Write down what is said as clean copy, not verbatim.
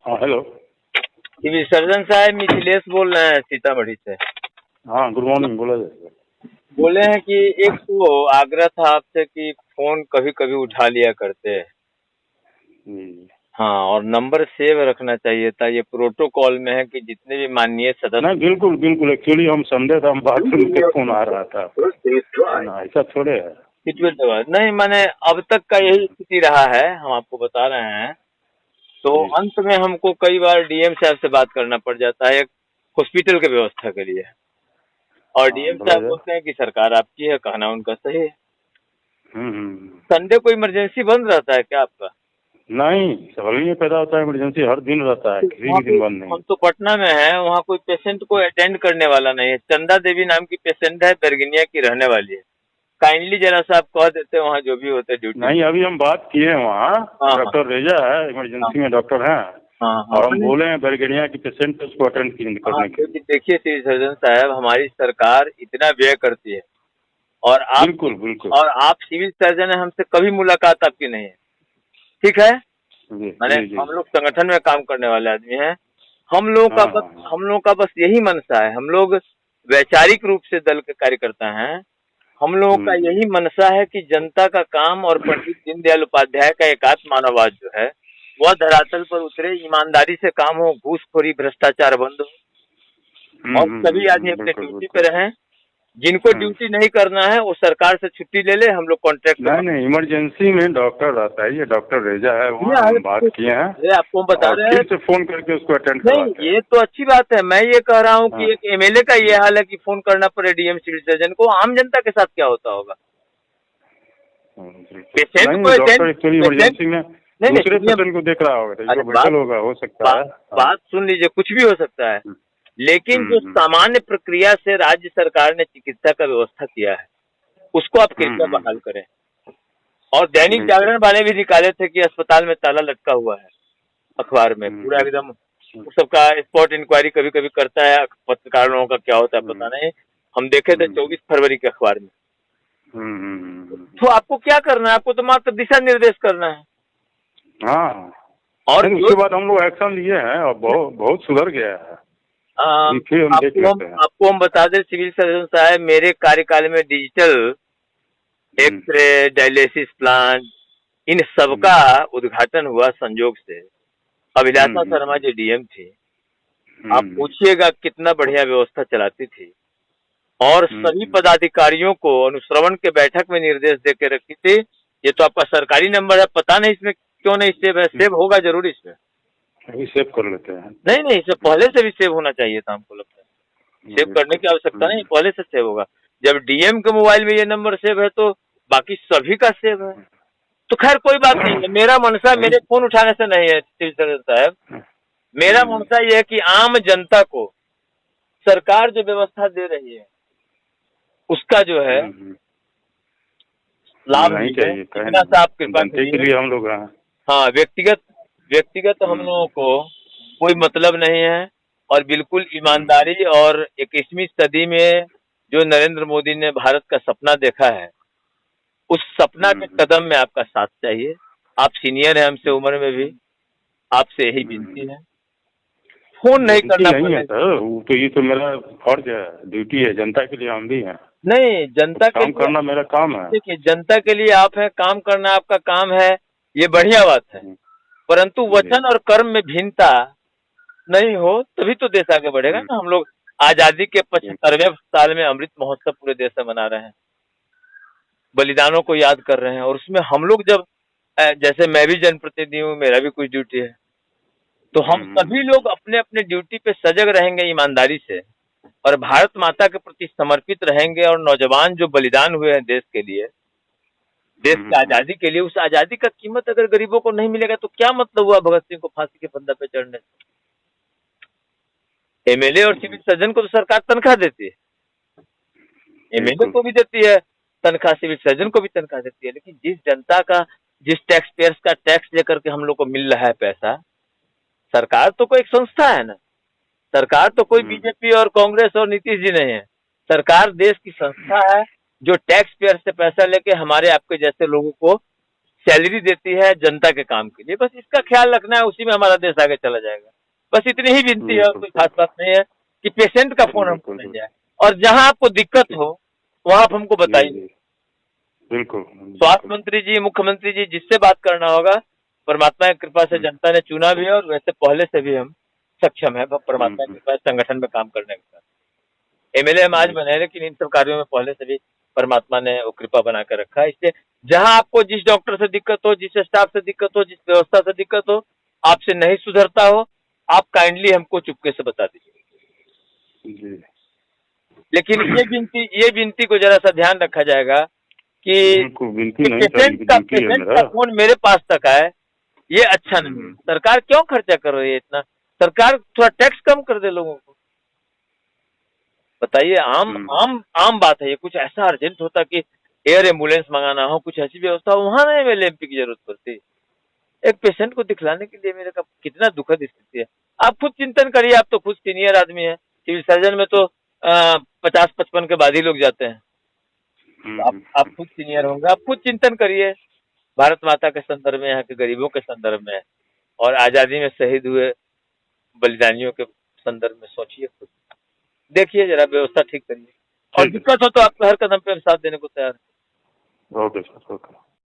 हाँ hello. Civil surgeon साहब मिथिलेश बोल रहे हैं सीतामढ़ी से। हाँ गुड मॉर्निंग, बोला जाए। बोले हैं कि एक तो आग्रह था आपसे कि फोन कभी कभी उठा लिया करते हैं। जी। हाँ, और नंबर सेव रखना चाहिए था। ये प्रोटोकॉल में है कि जितने भी माननीय सदस्य। नहीं बिल्कुल बिल्कुल, एक्चुअली हम संडे था, हम बात सुन के फोन आ रहा था, है ना, ऐसा थोड़े है। नहीं, मैंने अब तक का यही स्थिति रहा है, हम आपको बता रहे हैं। तो जी। अंत में हमको कई बार डीएम साहब से बात करना पड़ जाता है एक हॉस्पिटल के व्यवस्था के लिए, और हाँ डीएम बोला साहब जाए। बोलते हैं कि सरकार आपकी है, कहना उनका सही है। हम्म। संडे को इमरजेंसी बंद रहता है क्या आपका? नहीं, सवाल ही नहीं पैदा होता है, इमरजेंसी हर दिन रहता है, तो किसी वहाँ भी पे दिन बंद नहीं। हम तो पटना में है, वहाँ कोई पेशेंट को अटेंड करने वाला नहीं है। चंदा देवी नाम की पेशेंट है, बेरगनिया की रहने वाली है। काइंडली जरा सा आप कह देते वहाँ जो भी होते ड्यूटी में। नहीं, अभी हम बात किए हैं वहाँ, हाँ हाँ डॉक्टर रेजा है, हाँ इमरजेंसी में डॉक्टर हैं, हाँ हाँ और हम बोले हैं बेरगनिया की पेशेंट उसको अटेंड हाँ, करने के लिए। क्योंकि देखिए सिविल सर्जन साहब, हमारी सरकार इतना व्यय करती है, और बिल्कुल बिल्कुल। आप सिविल सर्जन है, हमसे कभी मुलाकात आपकी नहीं है। ठीक है, जी मैंने जी जी। हम लोग संगठन में काम करने वाले आदमी हैं। हम लोगों का हाँ बस हाँ हाँ। हम लोगों का बस यही मनसा है। हम लोग वैचारिक रूप से दल के कार्यकर्ता हैं। हम लोगों का हम्म। यही मनसा है कि जनता का काम और पंडित दीनदयाल उपाध्याय का एकात्म मानववाद जो है वह धरातल पर उतरे, ईमानदारी से काम हो, घूसखोरी भ्रष्टाचार बंद हो, और सभी आदमी अपने बिल्कुल ड्यूटी पे बिल्कुल। रहें। जिनको हम्म। ड्यूटी नहीं करना है वो सरकार से छुट्टी ले ले, हम लोग कॉन्ट्रैक्ट पे नहीं काम। नहीं, इमरजेंसी में डॉक्टर रहता है, ये डॉक्टर रेजा है, वहाँ ये हाल हम बात किए हैं, ये आपको हम बता और रहे हैं। फिर से फोन करके उसको अटेंड नहीं, करवाते हैं। ये तो अच्छी बात है। मैं ये कह रहा हूँ हाँ। कि एक एमएलए का ये हाल है कि फोन करना पड़े डीएम सिविल सर्जन को, आम जनता के साथ क्या होता होगा? बिल्कुल। पेशेंट को नहीं, डॉक्टर एक्चुअली पेशेंट इमरजेंसी में नहीं नहीं दूसरे सुनिए। पेशेंट को देख रहा होगा, तो अरे जो बैठल होगा हो सकता है। हाँ। बात सुन लीजिए, कुछ भी हो सकता है। हम्म लेकिन जो हम्म सामान्य प्रक्रिया से राज्य सरकार ने चिकित्सा का व्यवस्था किया है, उसको आप कृपया बहाल हम्म। करें। और दैनिक बिल्कुल। जागरण वाले भी निकाले थे कि अस्पताल में ताला लटका हुआ है, अखबार में पूरा हम्म। एकदम। उस सबका स्पॉट इंक्वायरी कभी कभी करता है, पत्रकार लोगों का क्या होता है पता नहीं। हम देखे थे हम्म 24 फरवरी के अखबार में। हम्म। तो आपको क्या करना है? आपको तो मात्र दिशा निर्देश करना है। हाँ। और नहीं, जो उसके बाद हम लोग एक्शन लिए हैं और बहुत बहुत सुधर गया है। अभी फिर हम देख लेते हैं। आपको हम बता दें सिविल सर्जन साहब, मेरे कार्यकाल में डिजिटल हम्म एक्सरे, डायलिसिस प्लांट, इन सबका हम्म उद्घाटन हुआ संजोग से। अभिलाषा शर्मा हम्म जी डीएम थी। आप हम्म पूछिएगा कितना बढ़िया व्यवस्था चलाती थी, और सभी हम्म। पदाधिकारियों को अनुश्रवण के बैठक में निर्देश दे के रखी थी। ये तो आपका सरकारी नंबर है, पता नहीं इसमें क्यों नहीं सेव है। सेव होगा जरूर इसमें। अभी सेव कर लेते हैं। नहीं, इससे पहले से भी सेव होना चाहिए था, हमको लगता है। सेव करने बिल्कुल। की आवश्यकता नहीं, पहले से सेव होगा। जब डीएम के मोबाइल में ये नंबर सेव है तो बाकी सभी का सेव है। तो खैर कोई बात नहीं है। मेरा मनसा नहीं। मेरे फोन उठाने से नहीं है सिविल सर्जन साहब। मेरा हम्म मनसा ये है कि आम जनता को सरकार जो व्यवस्था दे रही है उसका जो है हम्म। लाभ नहीं मिले, चाहिए, कहे इतना सा आप नहीं, कृपा जनता के करिए। लिए हम लोग हैं। हाँ, व्यक्तिगत व्यक्तिगत हम लोगों को कोई मतलब नहीं है। और बिल्कुल हम्म ईमानदारी, और 21वीं सदी में जो नरेंद्र मोदी ने भारत का सपना देखा है, उस सपना के हम्म कदम में आपका साथ चाहिए। आप सीनियर हैं हमसे उम्र में भी, आपसे यही विनती है। फोन नहीं विनती करना नहीं है पड़ेगा। सर, वो तो ये तो मेरा फर्ज है, ड्यूटी है, जनता के लिए हम भी हैं, नहीं, जनता के काम लिए करना मेरा काम है। देखिए, जनता के लिए आप हैं, काम करना आपका काम है, ये बढ़िया बात है। परंतु जी। वचन और कर्म में भिन्नता नहीं हो तभी तो देश आगे बढ़ेगा हम्म ना। हम लोग आजादी के जी। 75वें साल में अमृत महोत्सव पूरे देश में मना रहे हैं, बलिदानों को याद कर रहे हैं, और उसमें हम लोग जब जैसे मैं भी जनप्रतिनिधि हूँ, मेरा भी कुछ ड्यूटी है, तो हम सभी लोग अपने अपने ड्यूटी पे सजग रहेंगे ईमानदारी से, और भारत माता के प्रति समर्पित रहेंगे। और नौजवान जो बलिदान हुए हैं देश के लिए, देश की आजादी के लिए, उस आजादी का कीमत अगर गरीबों को नहीं मिलेगा तो क्या मतलब हुआ भगत सिंह को फांसी के फंदा पे चढ़ने से? एमएलए और सिविल सर्जन को तो सरकार तनख्वाह देती है, एमएलए बिल्कुल। को भी देती है तनख्वाह, सिविल सर्जन को भी तनख्वाह देती है। लेकिन जिस जनता का, जिस टैक्स पेयर्स का टैक्स लेकर के हम लोग को मिल रहा है पैसा, सरकार तो कोई एक संस्था है ना। सरकार तो कोई बीजेपी और कांग्रेस और नीतीश जी नहीं है। सरकार देश की संस्था है जो टैक्स पेयर से पैसा लेके हमारे आपके जैसे लोगों को सैलरी देती है जनता के काम के लिए, बस इसका ख्याल रखना है, उसी में हमारा देश आगे चला जाएगा। बस इतनी ही विनती है, और कोई खास बात नहीं है कि पेशेंट का फोन हमको मिल जाए, और जहां आपको दिक्कत हो वहां आप हमको बताइए। बिल्कुल। स्वास्थ्य मंत्री जी, मुख्यमंत्री जी, जिससे बात करना होगा, परमात्मा की कृपा से जनता ने चुना भी है, और वैसे पहले से भी हम सक्षम है परमात्मा की कृपा से संगठन में काम करने के साथ। एमएलए हम आज बने, लेकिन इन सब कार्यों में पहले से भी परमात्मा ने वो कृपा बना कर रखा है। इसलिए जहां आपको जिस डॉक्टर से दिक्कत हो, जिस स्टाफ से दिक्कत हो, जिस व्यवस्था से दिक्कत हो, आपसे नहीं सुधरता हो, आप काइंडली हमको चुपके से बता दीजिए। लेकिन ये विनती को जरा सा ध्यान रखा जाएगा कि पेशेंट का फोन मेरे पास तक आए, ये अच्छा नहीं है। सरकार क्यों खर्चा कर रही है इतना? सरकार थोड़ा टैक्स कम कर दे लोगों को। बताइए, आम बात है ये। कुछ ऐसा अर्जेंट होता कि एयर एम्बुलेंस मंगाना हो, कुछ ऐसी व्यवस्था हो, वहां नहीं एमएलए की जरूरत पड़ती। एक पेशेंट को दिखलाने के लिए मेरे का कितना दुखद स्थिति है। आप खुद चिंतन करिए, आप तो खुद सीनियर आदमी है, सिविल सर्जन में तो 50-55 के बाद ही लोग जाते हैं। तो आप खुद सीनियर होंगे, आप खुद चिंतन करिए भारत माता के संदर्भ में, यहाँ के गरीबों के संदर्भ में, और आजादी में शहीद हुए बलिदानियों के संदर्भ में सोचिए, खुद देखिए, जरा व्यवस्था ठीक करिए, और दिक्कत हो तो आपको हर कदम पे साथ देने को तैयार है। Okay sir, okay.